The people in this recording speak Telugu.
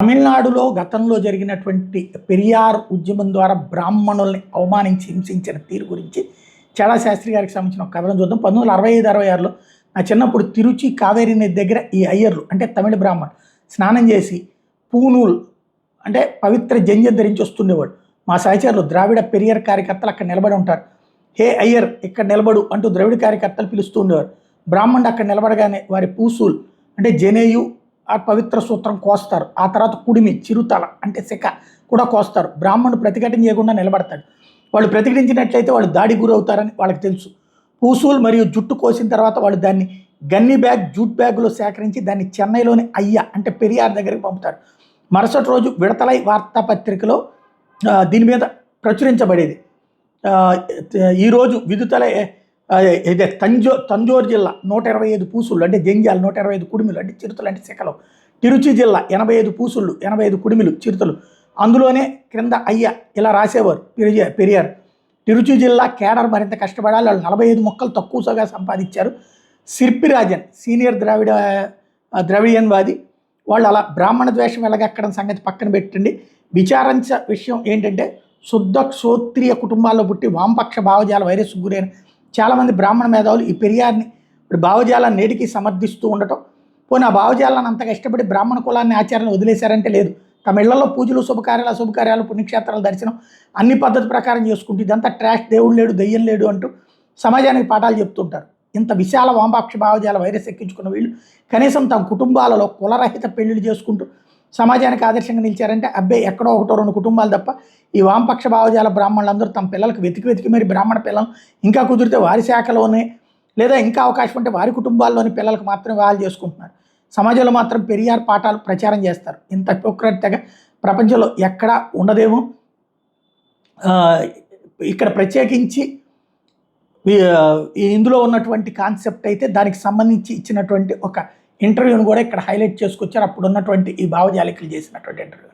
తమిళనాడులో గతంలో జరిగినటువంటి పెరియార్ ఉద్యమం ద్వారా బ్రాహ్మణుల్ని అవమానించి హింసించిన తీరు గురించి చాలా శాస్త్రి గారికి సంబంధించిన ఒక కథనం చూద్దాం. 1965-66లో నా చిన్నప్పుడు తిరుచి కావేరీ నది దగ్గర ఈ అయ్యర్లు అంటే తమిళ బ్రాహ్మణ్ స్నానం చేసి పూనూల్ అంటే పవిత్ర జంజం ధరించి వస్తుండేవాడు. మా సహచరులు ద్రావిడ పెరియార్ కార్యకర్తలు అక్కడ నిలబడి ఉంటారు. హే అయ్యర్ ఇక్కడ నిలబడు అంటూ ద్రవిడ కార్యకర్తలు పిలుస్తూ ఉండేవారు. బ్రాహ్మణుడు అక్కడ నిలబడగానే వారి పూసూల్ అంటే జనేయు ఆ పవిత్ర సూత్రం కోస్తారు. ఆ తర్వాత కుడిమి చిరుతల అంటే శిఖ కూడా కోస్తారు. బ్రాహ్మణుడు ప్రతిఘటన చేయకుండా నిలబడతాడు. వాళ్ళు ప్రతిఘటించినట్లయితే వాళ్ళు దాడి గురవుతారని వాళ్ళకి తెలుసు. పూసూల్ మరియు జుట్టు కోసిన తర్వాత వాళ్ళు దాన్ని గన్ని బ్యాగ్ జూట్ బ్యాగులో సేకరించి దాన్ని చెన్నైలోని అయ్య అంటే పెరియార్ దగ్గరికి పంపుతారు. మరుసటి రోజు విడతలై వార్తాపత్రికలో దీని మీద ప్రచురించబడేది. ఈరోజు విదుతలై ఇదే తంజోర్ జిల్లా 125 పూసుళ్ళు అంటే జంజాలు, 125 కుడిమిలు అంటే చిరుతలు అంటే శిఖలు. తిరుచి జిల్లా 85 పూసుళ్ళు, 85 కుడిమిలు చిరుతలు. అందులోనే క్రింద అయ్య ఇలా రాసేవారు పెరియార్. తిరుచి జిల్లా కేడర్ మరింత కష్టపడాలి, వాళ్ళు 45 మొక్కలు తక్కువగా సంపాదించారు. సిర్పిరాజన్ సీనియర్ ద్రవిడియన్వాది వాళ్ళు అలా బ్రాహ్మణ ద్వేషం వెలగక్కడం సంగతి పక్కన పెట్టండి. విచారించ విషయం ఏంటంటే శుద్ధ క్షోత్రియ కుటుంబాల్లో పుట్టి వామపక్ష భావజాల వైరస్ గురైన చాలామంది బ్రాహ్మణ మేధావులు ఈ పెరియార్ని ఇప్పుడు భావజాలాన్ని నేటికి సమర్థిస్తూ ఉండటం. పోనీ ఆ భావజాలాన్ని అంతగా ఇష్టపడి బ్రాహ్మణ కులాన్ని ఆచారాన్ని వదిలేశారంటే లేదు. తమ ఇళ్లలో పూజలు శుభకార్యాలు పుణ్యక్షేత్రాల దర్శనం అన్ని పద్ధతి ప్రకారం చేసుకుంటూ ఇదంతా ట్రాష్, దేవుడు లేడు దెయ్యం లేడు అంటూ సమాజానికి పాఠాలు చెప్తుంటారు. ఇంత విశాల వామపక్ష భావజాల వైరస్ ఎక్కించుకున్న వీళ్ళు కనీసం తమ కుటుంబాలలో కులరహిత పెళ్లిళ్ళు చేసుకుంటూ సమాజానికి ఆదర్శంగా నిలిచారంటే అబ్బాయి ఎక్కడో 1-2 కుటుంబాలు తప్ప ఈ వామపక్ష భావజాల బ్రాహ్మణులందరూ తమ పిల్లలకు వెతికి మరి బ్రాహ్మణ పిల్లలు ఇంకా కుదిరితే వారి శాఖలోనే లేదా ఇంకా అవకాశం ఉంటే వారి కుటుంబాల్లోని పిల్లలకు మాత్రమే వాళ్ళు చేసుకుంటున్నారు. సమాజంలో మాత్రం పెరియార్ పాఠాలు ప్రచారం చేస్తారు. ఇంత హిపోక్రట్గా ప్రపంచంలో ఎక్కడా ఉండదేమో. ఇక్కడ ప్రత్యేకించి ఇందులో ఉన్నటువంటి కాన్సెప్ట్ అయితే దానికి సంబంధించి ఇచ్చినటువంటి ఒక ఇంటర్వ్యూని కూడా ఇక్కడ హైలైట్ చేసుకొచ్చారు. అప్పుడు ఉన్నటువంటి ఈ భావజాలికలు చేసినటువంటి ఇంటర్వ్యూ.